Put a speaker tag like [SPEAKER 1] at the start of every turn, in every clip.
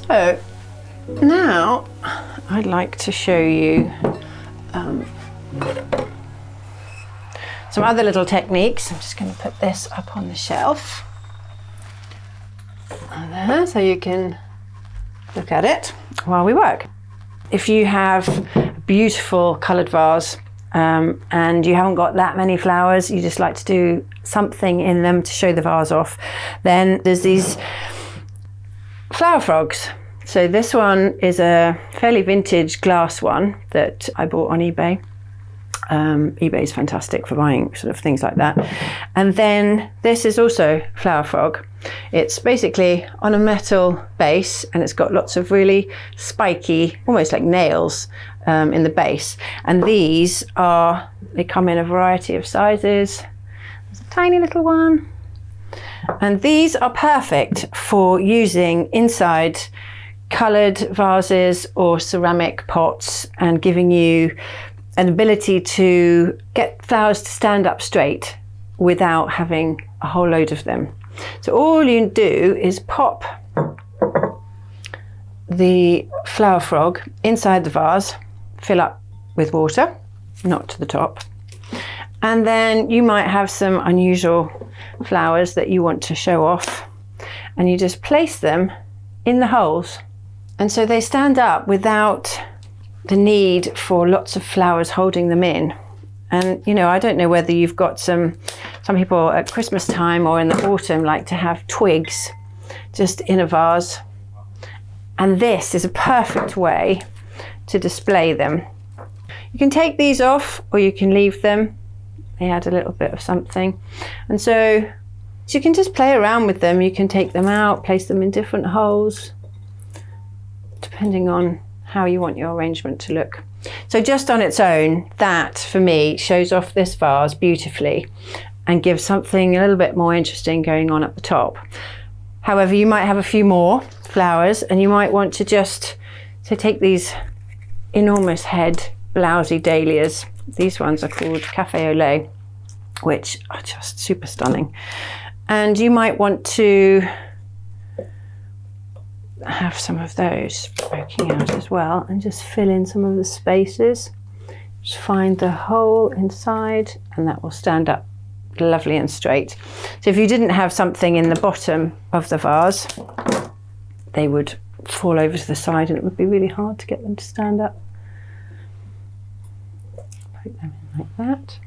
[SPEAKER 1] So now I'd like to show you some other little techniques. I'm just going to put this up on the shelf there so you can look at it while we work. If you have a beautiful coloured vase and you haven't got that many flowers, you just like to do something in them to show the vase off, then there's these flower frogs. So this one is a fairly vintage glass one that I bought on eBay. eBay is fantastic for buying sort of things like that. And then this is also flower frog. It's basically on a metal base and it's got lots of really spiky, almost like nails in the base. And these they come in a variety of sizes. There's a tiny little one. And these are perfect for using inside coloured vases or ceramic pots and giving you an ability to get flowers to stand up straight without having a whole load of them. So all you do is pop the flower frog inside the vase, fill up with water, not to the top, and then you might have some unusual flowers that you want to show off, and you just place them in the holes. And so they stand up without the need for lots of flowers holding them in. And you know, I don't know whether you've got some people at Christmas time or in the autumn like to have twigs just in a vase. And this is a perfect way to display them. You can take these off or you can leave them. They add a little bit of something. And so you can just play around with them. You can take them out, place them in different holes, depending on how you want your arrangement to look. So just on its own, that for me shows off this vase beautifully and gives something a little bit more interesting going on at the top. However, you might have a few more flowers and you might want to just take these enormous head blousy dahlias. These ones are called Cafe au lait, which are just super stunning. And you might want to have some of those poking out as well and just fill in some of the spaces. Just find the hole inside and that will stand up lovely and straight. So if you didn't have something in the bottom of the vase, they would fall over to the side and it would be really hard to get them to stand up. Put them in like that.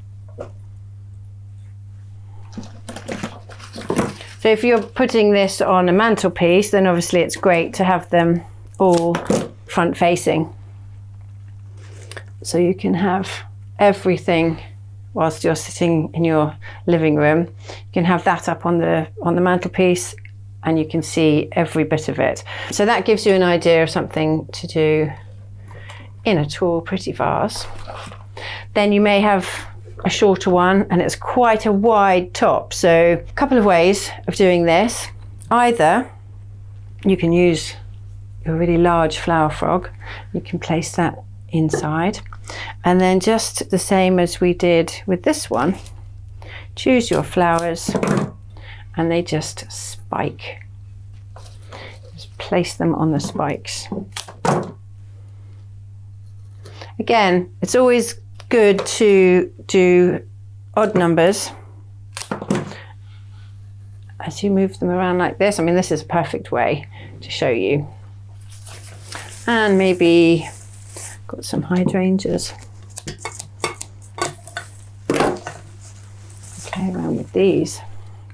[SPEAKER 1] So if you're putting this on a mantelpiece, then obviously it's great to have them all front facing. So you can have everything whilst you're sitting in your living room. You can have that up on the mantelpiece and you can see every bit of it. So that gives you an idea of something to do in a tall, pretty vase. Then you may have a shorter one and it's quite a wide top. So a couple of ways of doing this. Either you can use a really large flower frog, you can place that inside, and then just the same as we did with this one, choose your flowers and they just spike. Just place them on the spikes. Again, it's always good to do odd numbers as you move them around like this. I mean, this is a perfect way to show you. And maybe got some hydrangeas. Play around with these,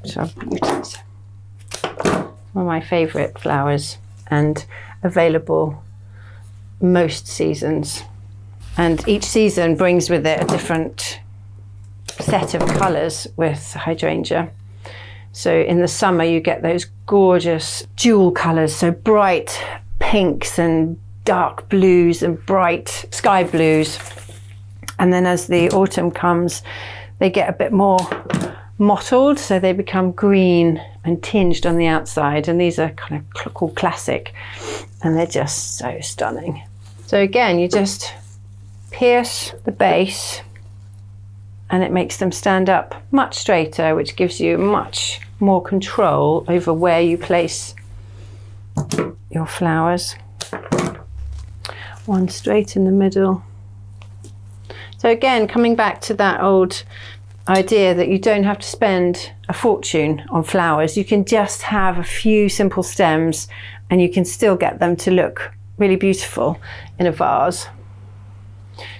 [SPEAKER 1] which are beauties. One of my favourite flowers and available most seasons. And each season brings with it a different set of colours with hydrangea. So in the summer you get those gorgeous jewel colours, so bright pinks and dark blues and bright sky blues. And then as the autumn comes, they get a bit more mottled, so they become green and tinged on the outside. And these are kind of called classic, and they're just so stunning. So again, you just pierce the base and it makes them stand up much straighter, which gives you much more control over where you place your flowers. One straight in the middle. So again, coming back to that old idea that you don't have to spend a fortune on flowers. You can just have a few simple stems and you can still get them to look really beautiful in a vase.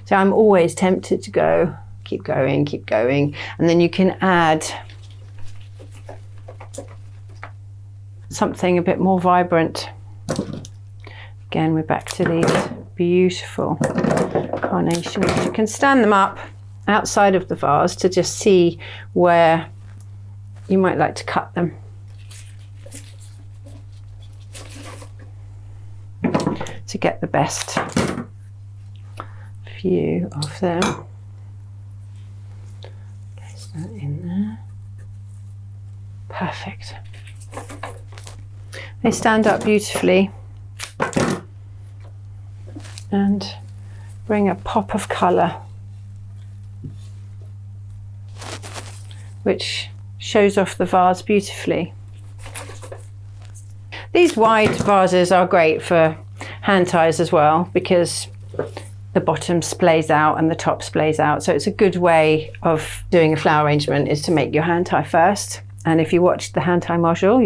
[SPEAKER 1] So I'm always tempted to go, keep going, and then you can add something a bit more vibrant. Again, we're back to these beautiful carnations. You can stand them up outside of the vase to just see where you might like to cut them. To get the best view of them. Place that in there. Perfect. They stand up beautifully and bring a pop of colour, which shows off the vase beautifully. These wide vases are great for hand ties as well, because the bottom splays out and the top splays out. So it's a good way of doing a flower arrangement is to make your hand tie first. And if you watched the hand tie module,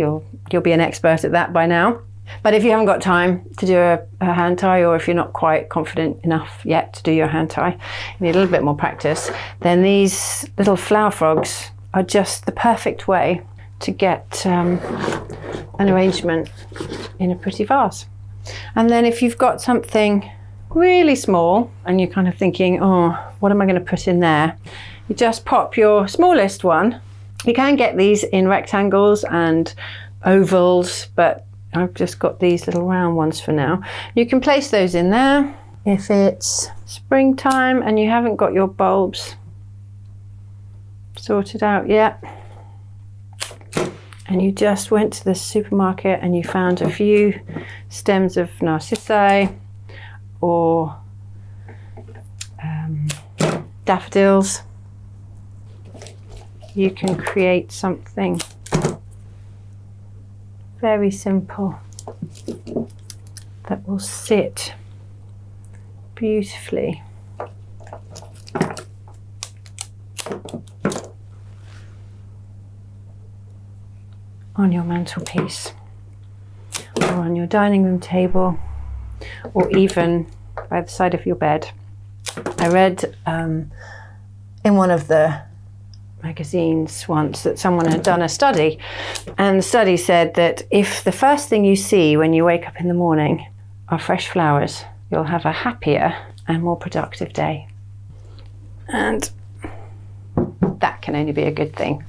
[SPEAKER 1] you'll be an expert at that by now. But if you haven't got time to do a hand tie, or if you're not quite confident enough yet to do your hand tie, you need a little bit more practice, then these little flower frogs are just the perfect way to get an arrangement in a pretty vase. And then if you've got something really small and you're kind of thinking, oh, what am I going to put in there? You just pop your smallest one. You can get these in rectangles and ovals, but I've just got these little round ones for now. You can place those in there. If it's springtime and you haven't got your bulbs sorted out yet, and you just went to the supermarket and you found a few stems of narcissi or daffodils, you can create something very simple that will sit beautifully on your mantelpiece or on your dining room table, or even by the side of your bed. I read in one of the magazines once that someone had done a study, and the study said that if the first thing you see when you wake up in the morning are fresh flowers, you'll have a happier and more productive day. And that can only be a good thing.